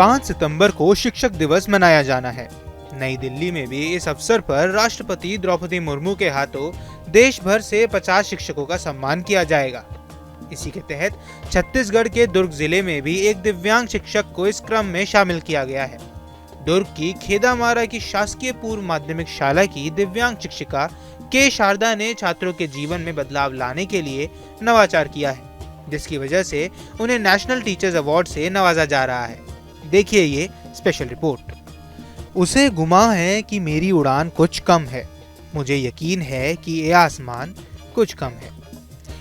5 सितंबर को शिक्षक दिवस मनाया जाना है। नई दिल्ली में भी इस अवसर पर राष्ट्रपति द्रौपदी मुर्मू के हाथों देश भर से 50 शिक्षकों का सम्मान किया जाएगा। इसी के तहत छत्तीसगढ़ के दुर्ग जिले में भी एक दिव्यांग शिक्षक को इस क्रम में शामिल किया गया है। दुर्ग की खेदामारा की शासकीय पूर्व माध्यमिक शाला की दिव्यांग शिक्षिका के शारदा ने छात्रों के जीवन में बदलाव लाने के लिए नवाचार किया है, जिसकी वजह से उन्हें नेशनल टीचर्स अवार्ड से नवाजा जा रहा है। देखिए ये स्पेशल रिपोर्ट। उसे गुमा है कि मेरी उड़ान कुछ कम है, मुझे यकीन है कि ये आसमान कुछ कम है।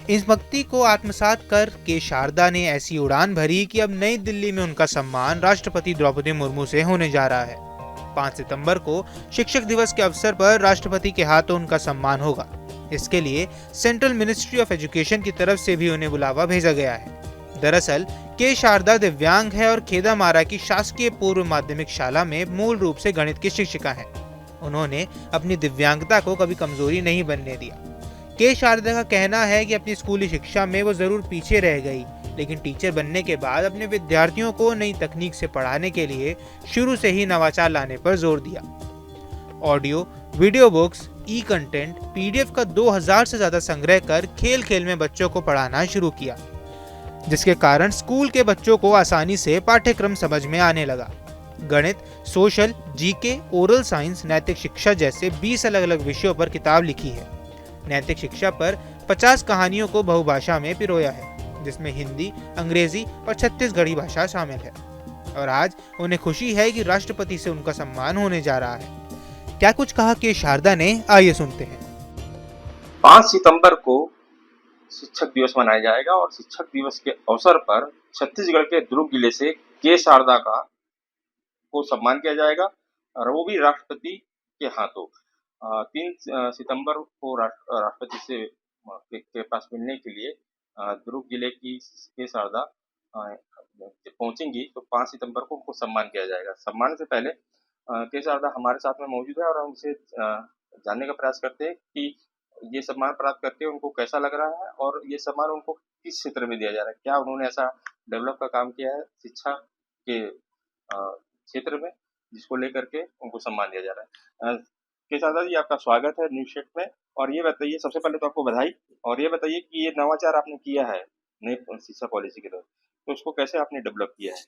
इस भक्ति को आत्मसात कर के शारदा ने ऐसी उड़ान भरी कि अब नई दिल्ली में उनका सम्मान राष्ट्रपति द्रौपदी मुर्मू से होने जा रहा है। 5 सितंबर को शिक्षक दिवस के अवसर पर राष्ट्रपति के हाथों उनका सम्मान होगा। इसके लिए सेंट्रल मिनिस्ट्री ऑफ एजुकेशन की तरफ से भी उन्हें बुलावा भेजा गया है। दरअसल के शारदा दिव्यांग है और खेदामारा की शासकीय पूर्व माध्यमिक शाला में मूल रूप से गणित की शिक्षिका हैं। उन्होंने अपनी दिव्यांगता को कभी कमजोरी नहीं बनने दिया। के शारदा का कहना है कि अपनी स्कूली शिक्षा में वो जरूर पीछे रह गई, लेकिन टीचर बनने के बाद अपने विद्यार्थियों को नई तकनीक से पढ़ाने के लिए शुरू से ही नवाचार लाने पर जोर दिया। ऑडियो, वीडियो बुक्स, ई कंटेंट, पीडीएफ का 2000 से ज्यादा संग्रह कर खेल खेल में बच्चों को पढ़ाना शुरू किया, जिसके कारण स्कूल के बच्चों को आसानी से पाठ्यक्रम समझ में आने लगा। गणित, सोशल, जीके, ओरल साइंस, नैतिक शिक्षा जैसे 20 अलग अलग विषयों पर किताब लिखी है। नैतिक शिक्षा पर 50 कहानियों को बहुभाषा में पिरोया है, जिसमें हिंदी, अंग्रेजी और छत्तीसगढ़ी भाषा शामिल है। और आज उन्हें खुशी है कि राष्ट्रपति से उनका सम्मान होने जा रहा है। क्या कुछ कहा कि शारदा ने, आइए सुनते हैं। 5 सितंबर को शिक्षक दिवस मनाया जाएगा और शिक्षक दिवस के अवसर पर छत्तीसगढ़ के दुर्ग जिले से के शारदा को सम्मान किया जाएगा और वो भी राष्ट्रपति के हाथों। 3 सितंबर को राष्ट्रपति से के पास मिलने के लिए दुर्ग जिले की के शारदा पहुंचेंगी, तो 5 सितंबर को उनको सम्मान किया जाएगा। सम्मान से पहले के शारदा हमारे साथ में मौजूद है और हम उनसे जानने का प्रयास करते हैं कि ये सम्मान प्राप्त करके उनको कैसा लग रहा है और ये सम्मान उनको किस क्षेत्र में दिया जा रहा है। क्या उन्होंने ऐसा डेवलप का काम किया है शिक्षा के क्षेत्र में, जिसको लेकर के उनको सम्मान दिया जा रहा है। के शारदा जी, आपका स्वागत है न्यूज शेट में। और ये बताइए, सबसे पहले तो आपको बधाई। और ये बताइए कि ये नवाचार आपने किया है नई शिक्षा पॉलिसी के तहत, तो उसको कैसे आपने डेवलप किया है?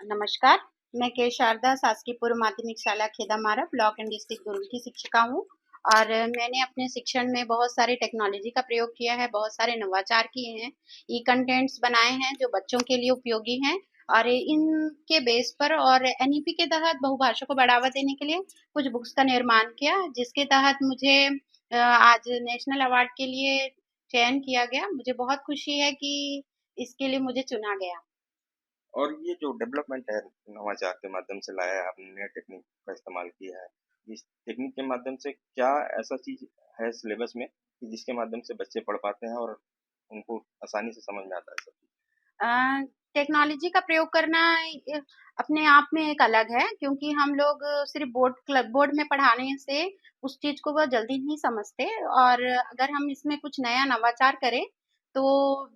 नमस्कार, मैं के शारदा शासकीय पूर्व माध्यमिक शाला खेदामारा ब्लॉक एंड डिस्ट्रिक्ट दुर्ग की शिक्षिका हूँ और मैंने अपने शिक्षण में बहुत सारी टेक्नोलॉजी का प्रयोग किया है, बहुत सारे नवाचार किए हैं, ई कंटेंट्स बनाए हैं जो बच्चों के लिए उपयोगी हैं और इनके बेस पर और एनईपी के तहत बहुभाषा को बढ़ावा देने के लिए कुछ बुक्स का निर्माण किया, जिसके तहत मुझे आज नेशनल अवार्ड के लिए चयन किया गया। मुझे बहुत खुशी है कि इसके लिए मुझे चुना गया। और ये जो डेवलपमेंट है नवाचार के माध्यम से लाया है, आपने नए टेक्निक का इस्तेमाल किया है, इस टेक्निक के माध्यम से क्या ऐसा चीज है सिलेबस में कि जिसके माध्यम से बच्चे पढ़ पाते हैं और उनको आसानी से समझ में आता है सब चीज? टेक्नोलॉजी का प्रयोग करना अपने आप में एक अलग है, क्योंकि हम लोग सिर्फ बोर्ड में पढ़ाने से उस चीज को वह जल्दी नहीं समझते और अगर हम इसमें कुछ नया नवाचार करें तो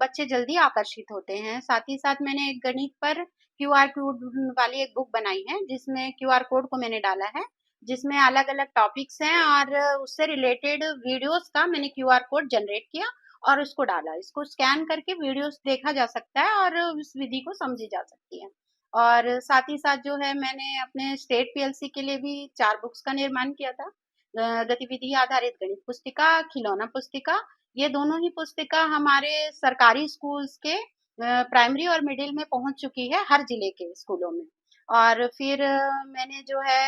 बच्चे जल्दी आकर्षित होते हैं। साथ ही साथ मैंने एक गणित पर क्यूआर कोड वाली एक बुक बनाई है, जिसमें क्यूआर कोड को मैंने डाला है, जिसमें अलग अलग टॉपिक्स हैं और उससे रिलेटेड वीडियोस का मैंने क्यूआर कोड जनरेट किया और उसको डाला। इसको स्कैन करके वीडियोस देखा जा सकता है और इस विधि को समझी जा सकती है। और साथ ही साथ जो है, मैंने अपने स्टेट पीएलसी के लिए भी 4 बुक्स का निर्माण किया था। गतिविधि आधारित गणित पुस्तिका, खिलौना पुस्तिका, ये दोनों ही पुस्तिका हमारे सरकारी स्कूल्स के प्राइमरी और मिडिल में पहुंच चुकी है, हर जिले के स्कूलों में। और फिर मैंने जो है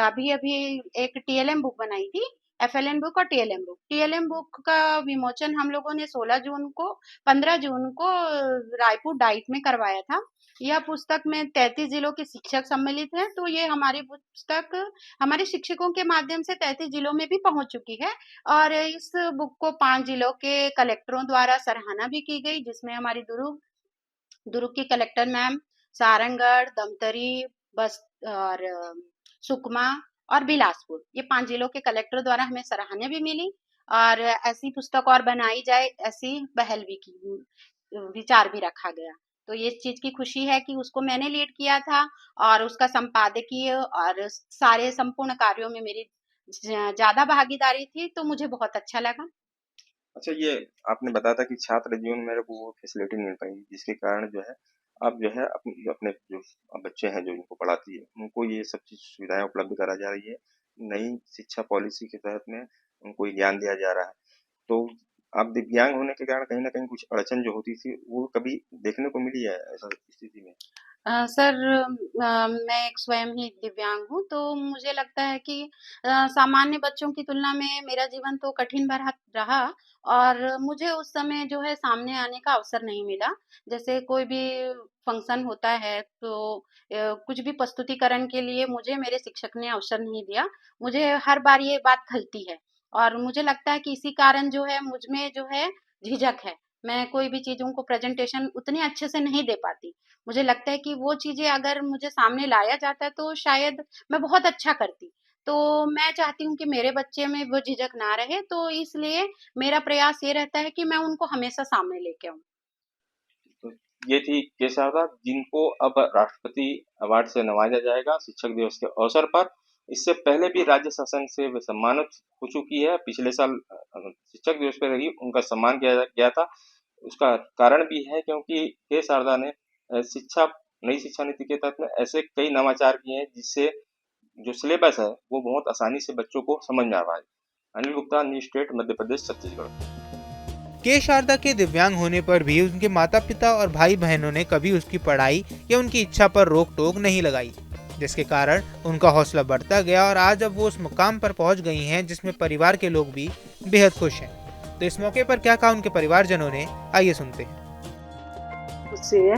अभी अभी एक टीएलएम बुक बनाई थी, एफएलएन बुक और टीएलएम बुक। टीएलएम बुक का विमोचन हम लोगों ने 15 जून को रायपुर डाइट में करवाया था। यह पुस्तक में 33 जिलों के शिक्षक सम्मिलित हैं, तो ये हमारी पुस्तक हमारे शिक्षकों के माध्यम से 33 जिलों में भी पहुंच चुकी है और इस बुक को 5 जिलों के कलेक्टरों द्वारा सराहना भी की गई, जिसमें हमारी दुर्ग की कलेक्टर मैम, सारंगढ़, धमतरी, बस और सुकमा और बिलासपुर, ये 5 जिलों के कलेक्टर द्वारा हमें सराहना भी मिली और ऐसी पुस्तक और बनाई जाए, ऐसी पहल भी की, विचार भी रखा गया। तो ये इस चीज की खुशी है कि उसको मैंने लीड किया था और उसका संपादकीय और सारे संपूर्ण कार्यों में मेरी ज्यादा भागीदारी थी, तो मुझे बहुत अच्छा लगा। अच्छा, ये आपने बताया था कि छात्र जीवन में मेरे को वो फैसिलिटी नहीं मिल पाई, जिसके कारण जो है आप जो है अपने अपने जो बच्चे हैं जो इनको पढ़ाती है उनको ये सब चीज सुविधाएं उपलब्ध करा जा रही है। नई शिक्षा पॉलिसी के तहत में उनको ये ज्ञान दिया जा रहा है। तो आप दिव्यांग होने के कारण कहीं ना कहीं कुछ अड़चन जो होती थी वो कभी देखने को मिली है ऐसा स्थिति में? सर, मैं एक स्वयं ही दिव्यांग हूँ, तो मुझे लगता है कि सामान्य बच्चों की तुलना में मेरा जीवन तो कठिन भरा रहा और मुझे उस समय जो है सामने आने का अवसर नहीं मिला। जैसे कोई भी फंक्शन होता है तो कुछ भी प्रस्तुतिकरण के लिए मुझे मेरे शिक्षक ने अवसर नहीं दिया। मुझे हर बार ये बात खलती है और मुझे लगता है कि इसी कारण जो है मुझ में जो है झिझक है। मैं कोई भी चीज़ों को प्रेज़ेंटेशन उतने अच्छे से नहीं दे पाती। मुझे लगता है कि वो चीज़ें अगर मुझे सामने लाया जाता तो शायद मैं बहुत अच्छा करती। तो मैं चाहती हूँ कि मेरे बच्चे में वो झिझक ना रहे, तो इसलिए मेरा प्रयास ये रहता है कि मैं उनको हमेशा सामने लेके आऊँ। तो ये थी के शारदा, जिनको अब राष्ट्रपति अवार्ड से नवाजा जाएगा शिक्षक दिवस के अवसर पर। इससे पहले भी राज्य शासन से वे सम्मानित हो चुकी है। पिछले साल शिक्षक दिवस पर ही उनका सम्मान किया गया था। उसका कारण भी है क्योंकि के शारदा ने नई शिक्षा नीति के तहत में ऐसे कई नवाचार किए हैं जिससे जो सिलेबस है वो बहुत आसानी से बच्चों को समझ में आ रहा है। Anil Gupta, news state, Madhya Pradesh, Chhattisgarh. के शारदा के दिव्यांग होने पर भी उनके माता पिता और भाई बहनों ने कभी उसकी पढ़ाई या उनकी इच्छा पर रोक टोक नहीं लगाई, जिसके कारण उनका हौसला बढ़ता गया और आज अब वो उस मुकाम पर पहुंच गई हैं जिसमें परिवार के लोग भी बेहद खुश हैं। तो इस मौके पर क्या कहा उनके परिवारजनों ने, आइए सुनते हैं। खुशी है,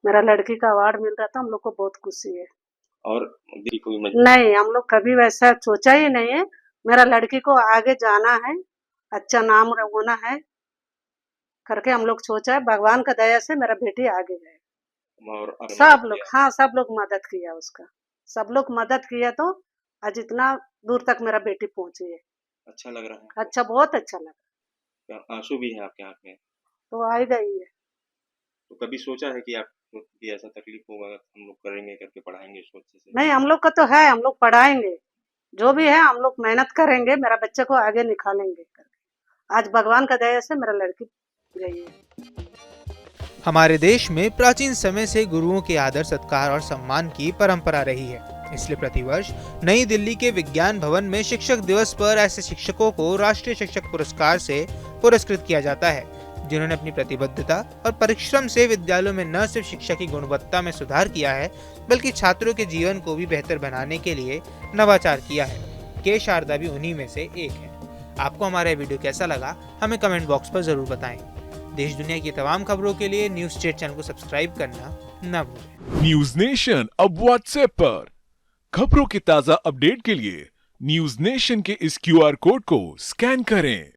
मेरा लड़की का अवार्ड मिल रहा था, हम लोग को बहुत खुशी है। और दी कोई नहीं, हम लोग कभी वैसा सोचा ही नहीं है। मेरा लड़की को आगे जाना है, अच्छा नाम होना है करके हम लोग सोचा है। भगवान का दया से मेरा बेटी आगे गए। और सब लोग, हाँ, सब लोग मदद किया उसका, सब लोग मदद किया तो आज इतना दूर तक मेरा बेटी पहुंची है। अच्छा लग रहा है? अच्छा, बहुत अच्छा लगा। आंसू भी है आपके आंख में? तो आ ही गई है। तो कभी सोचा है कि आपको भी ऐसा तकलीफ होगा, हम लोग करेंगे करके पढ़ाएंगे सोच से? नहीं, हम लोग का तो है, हम लोग पढ़ाएंगे, जो भी है हम लोग मेहनत करेंगे, मेरा बच्चे को आगे निकालेंगे करके। आज भगवान का दया से मेरा लड़की गई है। हमारे देश में प्राचीन समय से गुरुओं के आदर सत्कार और सम्मान की परंपरा रही है। इसलिए प्रतिवर्ष नई दिल्ली के विज्ञान भवन में शिक्षक दिवस पर ऐसे शिक्षकों को राष्ट्रीय शिक्षक पुरस्कार से पुरस्कृत किया जाता है जिन्होंने अपनी प्रतिबद्धता और परिश्रम से विद्यालयों में न सिर्फ शिक्षा की गुणवत्ता में सुधार किया है बल्कि छात्रों के जीवन को भी बेहतर बनाने के लिए नवाचार किया है। के शारदा भी उन्हीं में से एक है। आपको हमारा वीडियो कैसा लगा हमें कमेंट बॉक्स पर जरूर बताएं। देश दुनिया की तमाम खबरों के लिए न्यूज स्टेट चैनल को सब्सक्राइब करना न भूलें। न्यूज नेशन अब व्हाट्सएप पर खबरों के ताजा अपडेट के लिए न्यूज नेशन के इस QR कोड को स्कैन करें।